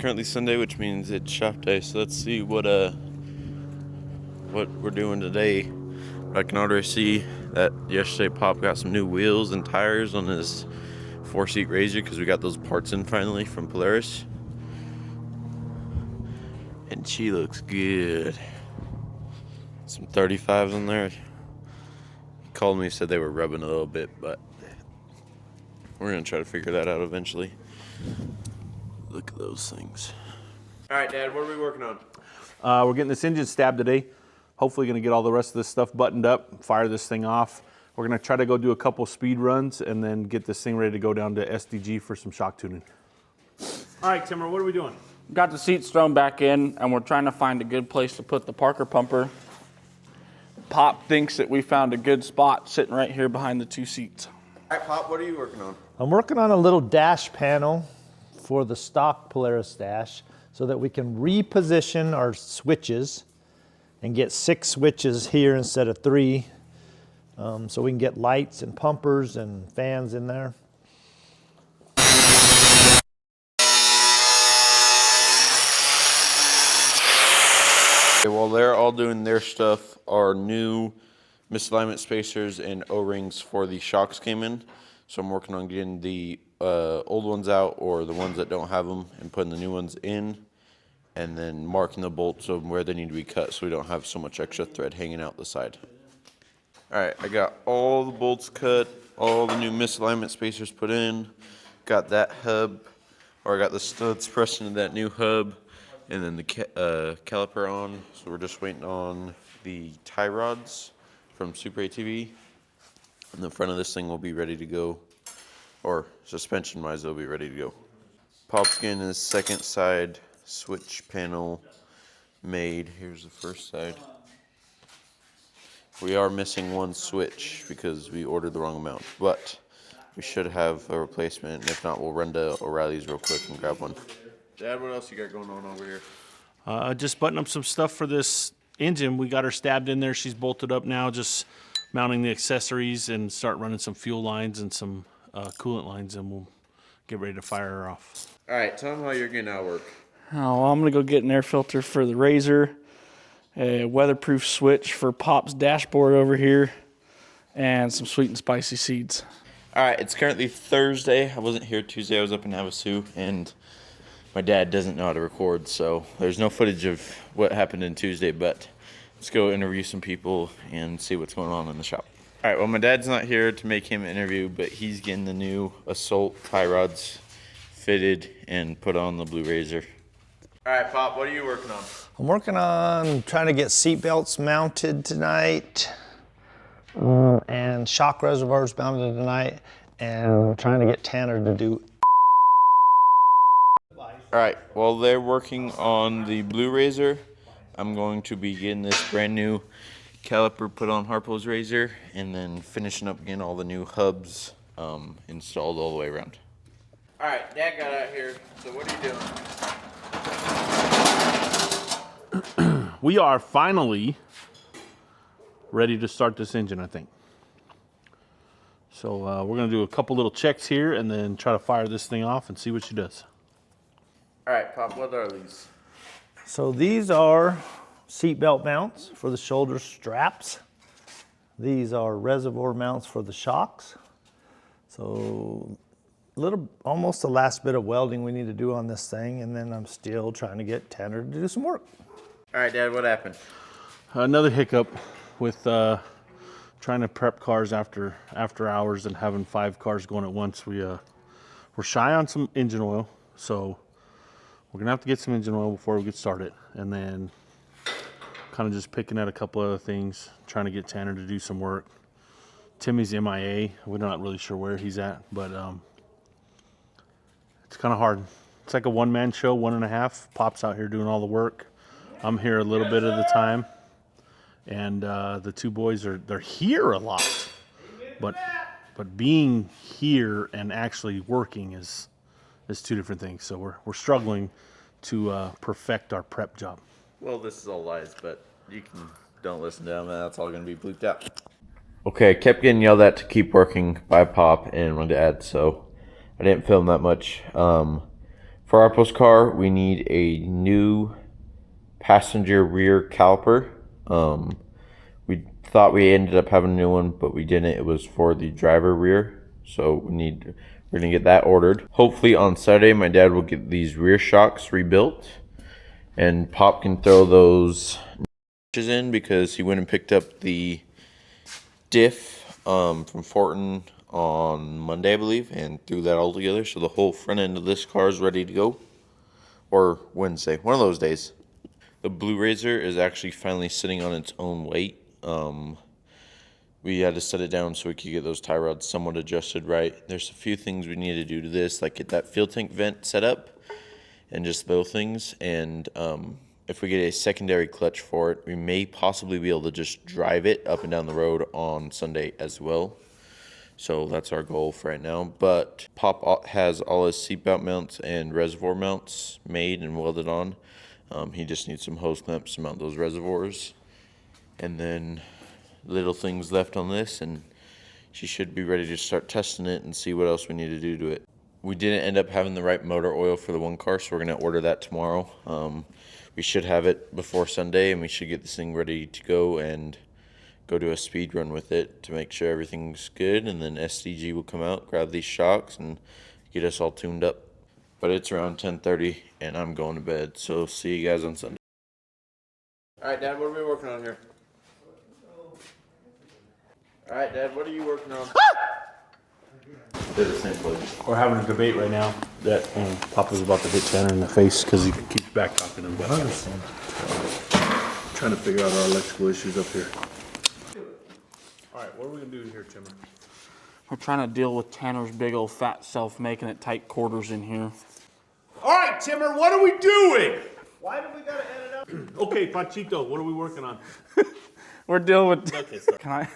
currently Sunday, which means it's shop day. So let's see what we're doing today. I can already see that yesterday Pop got some new wheels and tires on his 4-seat RZR because we got those parts in finally from Polaris. And she looks good. Some 35s in there. He called me, said they were rubbing a little bit, but we're gonna try to figure that out eventually. Look at those things. All right, Dad, what are we working on? We're getting this engine stabbed today. Hopefully gonna get all the rest of this stuff buttoned up, fire this thing off. We're gonna try to go do a couple speed runs and then get this thing ready to go down to SDG for some shock tuning. All right, Timmer, what are we doing? Got the seats thrown back in, and we're trying to find a good place to put the Parker pumper. Pop thinks that we found a good spot sitting right here behind the two seats. All right, Pop, what are you working on? I'm working on a little dash panel for the stock Polaris dash so that we can reposition our switches and get 6 switches here instead of 3, so we can get lights and pumpers and fans in there. Okay, while they're all doing their stuff, our new misalignment spacers and O-rings for the shocks came in. So I'm working on getting the old ones out, or the ones that don't have them, and putting the new ones in, and then marking the bolts of where they need to be cut so we don't have so much extra thread hanging out the side. All right, I got all the bolts cut, all the new misalignment spacers put in, got that hub, or I got the studs pressed into that new hub, and then the caliper on. So we're just waiting on the tie rods from Super ATV. And the front of this thing will be ready to go, or suspension wise, it'll be ready to go. Pop's getting his second side switch panel made. Here's the first side. We are missing one switch because we ordered the wrong amount, but we should have a replacement. And if not, we'll run to O'Reilly's real quick and grab one. Dad, what else you got going on over here? Just button up some stuff for this engine. We got her stabbed in there. She's bolted up now, just mounting the accessories and start running some fuel lines and some coolant lines, and we'll get ready to fire her off. All right, tell them how you're getting out of work. Oh, I'm gonna go get an air filter for the RZR, a weatherproof switch for Pop's dashboard over here, and some sweet and spicy seeds. All right, it's currently Thursday. I wasn't here Tuesday. I was up in Havasu, and my dad doesn't know how to record, so there's no footage of what happened in Tuesday, but let's go interview some people and see what's going on in the shop. All right, well, my dad's not here to make him an interview, but he's getting the new Assault tie rods fitted and put on the blue RZR. All right, Pop, what are you working on? I'm working on trying to get seat belts mounted tonight, and shock reservoirs mounted tonight, and trying to get Tanner to do. All right, while they're working on the blue RZR, I'm going to be getting this brand new caliper put on Harpo's RZR, and then finishing up getting all the new hubs installed all the way around. All right, Dad got out here, so what are you doing? We are finally ready to start this engine, I think. So we're gonna do a couple little checks here and then try to fire this thing off and see what she does. All right, Pop, what are these? So these are seat belt mounts for the shoulder straps. These are reservoir mounts for the shocks. So almost the last bit of welding we need to do on this thing, and then I'm still trying to get Tanner to do some work. All right, Dad, what happened? Another hiccup with trying to prep cars after hours and having 5 cars going at once. We're shy on some engine oil, so we're gonna have to get some engine oil before we get started, and then kind of just picking at a couple other things, trying to get Tanner to do some work. Timmy's MIA. We're not really sure where he's at, but it's kind of hard. It's like a one-man show, 1.5. Pop's out here doing all the work. I'm here a little bit of the time, and the two boys they're here a lot, but being here and actually working is 2 different things. So we're struggling to perfect our prep job. Well, this is all lies, but don't listen to them. That's all going to be bleeped out. Okay, I kept getting yelled at to keep working by Pop and my dad, so I didn't film that much. For our post car, we need a new passenger rear caliper. We thought we ended up having a new one, but we didn't. It was for the driver rear, so we're gonna get that ordered. Hopefully on Saturday, my dad will get these rear shocks rebuilt, and Pop can throw those in because he went and picked up the diff from Fortin on Monday, I believe, and threw that all together. So the whole front end of this car is ready to go, or Wednesday, one of those days. The Blue Razor is actually finally sitting on its own weight. We had to set it down so we could get those tie rods somewhat adjusted right. There's a few things we need to do to this, like get that fuel tank vent set up and just little things. And if we get a secondary clutch for it, we may possibly be able to just drive it up and down the road on Sunday as well. So that's our goal for right now. But Pop has all his seatbelt mounts and reservoir mounts made and welded on. He just needs some hose clamps to mount those reservoirs. And then little things left on this, and she should be ready to start testing it and see what else we need to do to it. We didn't end up having the right motor oil for the one car, so we're going to order that tomorrow. We should have it before Sunday, and we should get this thing ready to go and go to a speed run with it to make sure everything's good. And then SDG will come out, grab these shocks, and get us all tuned up. But it's around 10:30, and I'm going to bed, so see you guys on Sunday. All right, Dad, what are we working on here? All right, Dad, what are you working on? They're the same place. We're having a debate right now that Papa's about to hit Tanner in the face because he keeps back talking him. But trying to figure out our electrical issues up here. All right, what are we gonna do here, Timmer? We're trying to deal with Tanner's big old fat self making it tight quarters in here. All right, Timmer, what are we doing? Why do we gotta edit up? Okay, Pachito, what are we working on? We're dealing with. Okay, sorry. Can I?